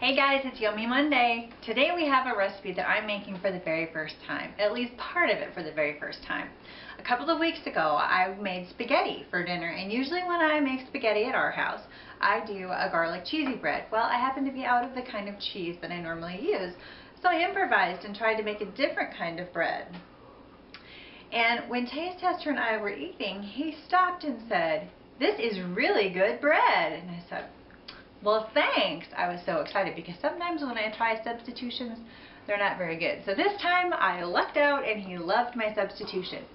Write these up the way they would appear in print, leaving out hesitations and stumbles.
Hey guys, it's Yummy Monday. Today we have a recipe that I'm making for the very first time, at least part of it for the very first time. A couple of weeks ago I made spaghetti for dinner, and usually when I make spaghetti at our house I do a garlic cheesy bread. Well, I happen to be out of the kind of cheese that I normally use, so I improvised and tried to make a different kind of bread. And when Taste Tester and I were eating, he stopped and said, "This is really good bread." And I said, "Well, thanks." I was so excited because sometimes when I try substitutions, they're not very good. So this time I lucked out and he loved my substitution.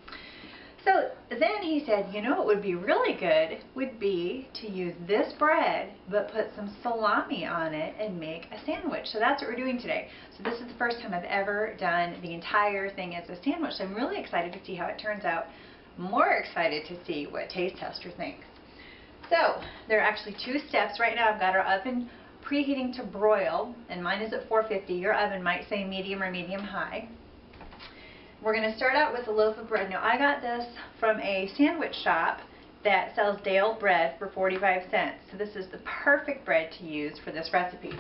So then he said, you know what would be really good would be to use this bread but put some salami on it and make a sandwich. So that's what we're doing today. So this is the first time I've ever done the entire thing as a sandwich. So I'm really excited to see how it turns out. More excited to see what Taste Tester thinks. So there are actually two steps. Right now I've got our oven preheating to broil, and mine is at 450. Your oven might say medium or medium high. We're going to start out with a loaf of bread. Now I got this from a sandwich shop that sells day-old bread for 45 cents. So this is the perfect bread to use for this recipe.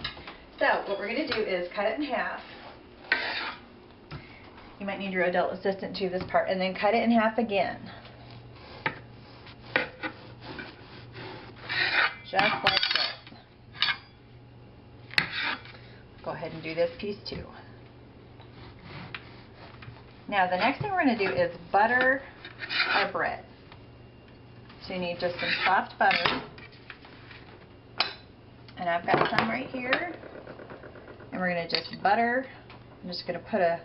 So what we're going to do is cut it in half. You might need your adult assistant to do this part, and then cut it in half again. Just like this. Go ahead and do this piece too. Now the next thing we're going to do is butter our bread. So you need just some soft butter. And I've got some right here. And we're going to just butter. I'm just going to put a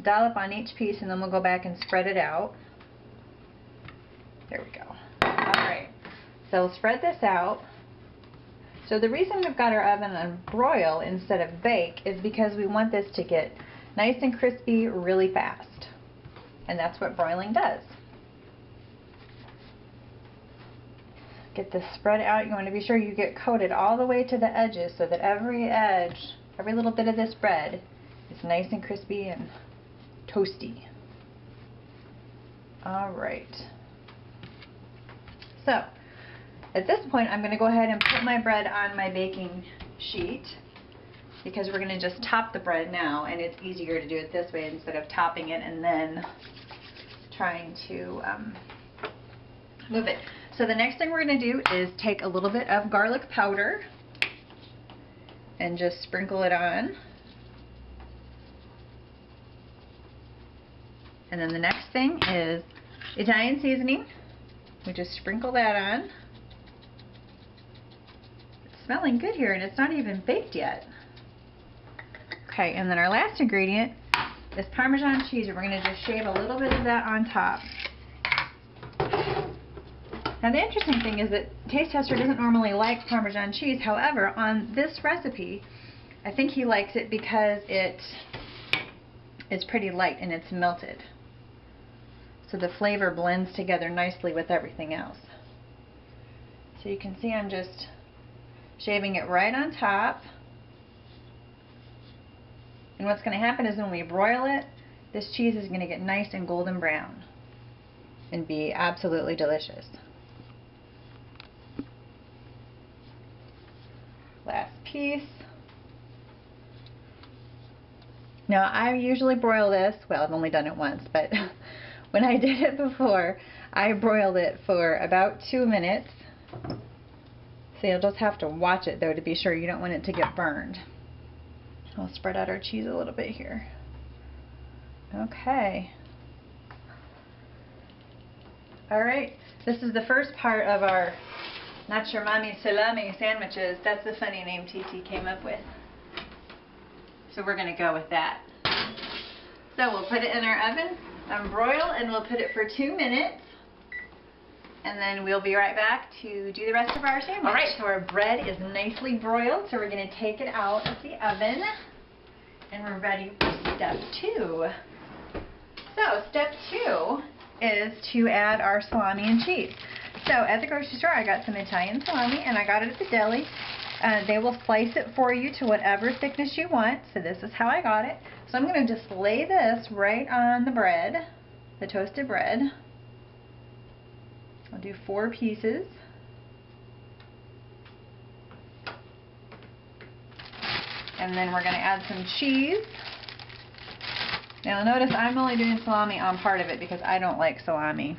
dollop on each piece, and then we'll go back and spread it out. There we go. Alright. So we'll spread this out. So the reason we've got our oven on broil instead of bake is because we want this to get nice and crispy really fast. And that's what broiling does. Get this spread out. You want to be sure you get coated all the way to the edges so that every edge, every little bit of this bread is nice and crispy and toasty. Alright. So, at this point I'm going to go ahead and put my bread on my baking sheet, because we're going to just top the bread now, and it's easier to do it this way instead of topping it and then trying to move it. So the next thing we're going to do is take a little bit of garlic powder and just sprinkle it on. And then the next thing is Italian seasoning. We just sprinkle that on. It's smelling good here, and it's not even baked yet. Okay, and then our last ingredient is Parmesan cheese. We're going to just shave a little bit of that on top. Now the interesting thing is that Taste Tester doesn't normally like Parmesan cheese. However, on this recipe, I think he likes it because it is pretty light and it's melted. So the flavor blends together nicely with everything else. So you can see I'm just shaving it right on top. And what's going to happen is when we broil it, this cheese is going to get nice and golden brown and be absolutely delicious. Last piece. Now I usually broil this, well, I've only done it once, but when I did it before, I broiled it for about 2 minutes. So you'll just have to watch it though to be sure you don't want it to get burned. I'll spread out our cheese a little bit here. Okay. Alright, this is the first part of our Not Your Mommy Salami sandwiches. That's the funny name TT came up with. So we're going to go with that. So we'll put it in our oven on broil, and we'll put it for 2 minutes. And then we'll be right back to do the rest of our sandwich. Alright, so our bread is nicely broiled, so we're going to take it out of the oven. And we're ready for step 2. So step 2 is to add our salami and cheese. So at the grocery store I got some Italian salami, and I got it at the deli. They will slice it for you to whatever thickness you want. So this is how I got it. So I'm going to just lay this right on the bread, the toasted bread. I'll do 4 pieces. And then we're going to add some cheese. Now notice I'm only doing salami on part of it because I don't like salami.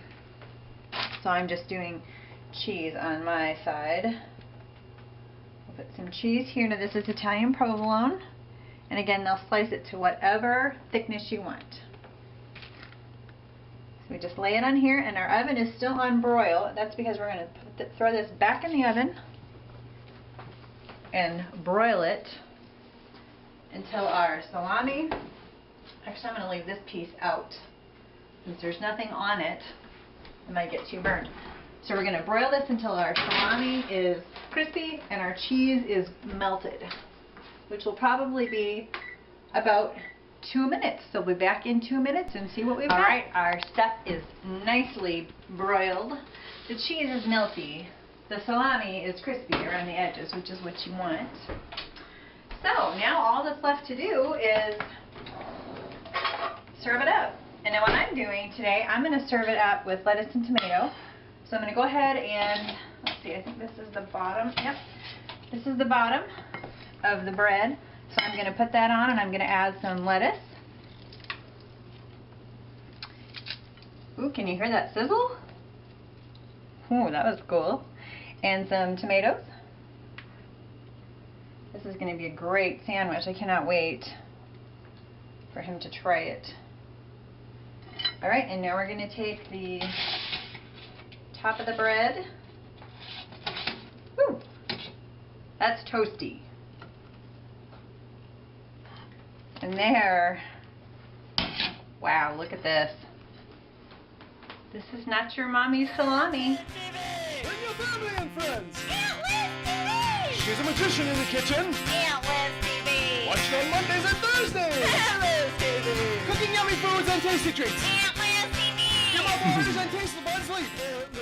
So I'm just doing cheese on my side. We'll put some cheese here. Now this is Italian provolone. And again, they'll slice it to whatever thickness you want. So we just lay it on here, and our oven is still on broil. That's because we're going to throw this back in the oven and broil it until our salami, actually I'm going to leave this piece out since there's nothing on it. It might get too burned. So we're going to broil this until our salami is crispy and our cheese is melted, which will probably be about 2 minutes. So we'll be back in 2 minutes and see what we've got. Alright, our stuff is nicely broiled. The cheese is melty. The salami is crispy around the edges, which is what you want. So now all that's left to do is serve it up. And now what I'm doing today, I'm going to serve it up with lettuce and tomato. So I'm going to go ahead and, let's see, I think this is the bottom. Yep, this is the bottom of the bread. So I'm going to put that on, and I'm going to add some lettuce. Ooh, can you hear that sizzle? Ooh, that was cool. And some tomatoes. This is going to be a great sandwich. I cannot wait for him to try it. Alright, and now we're going to take the top of the bread. Ooh, that's toasty. And there, wow, look at this. This is not your mommy's salami. Bring your family and friends. Aunt Liz TV! She's a magician in the kitchen. Aunt Liz TV! Watch it on Mondays and Thursdays. Aunt Liz TV! Cooking yummy foods and tasty treats. Aunt Liz TV! Give up orders and taste the buns sleep.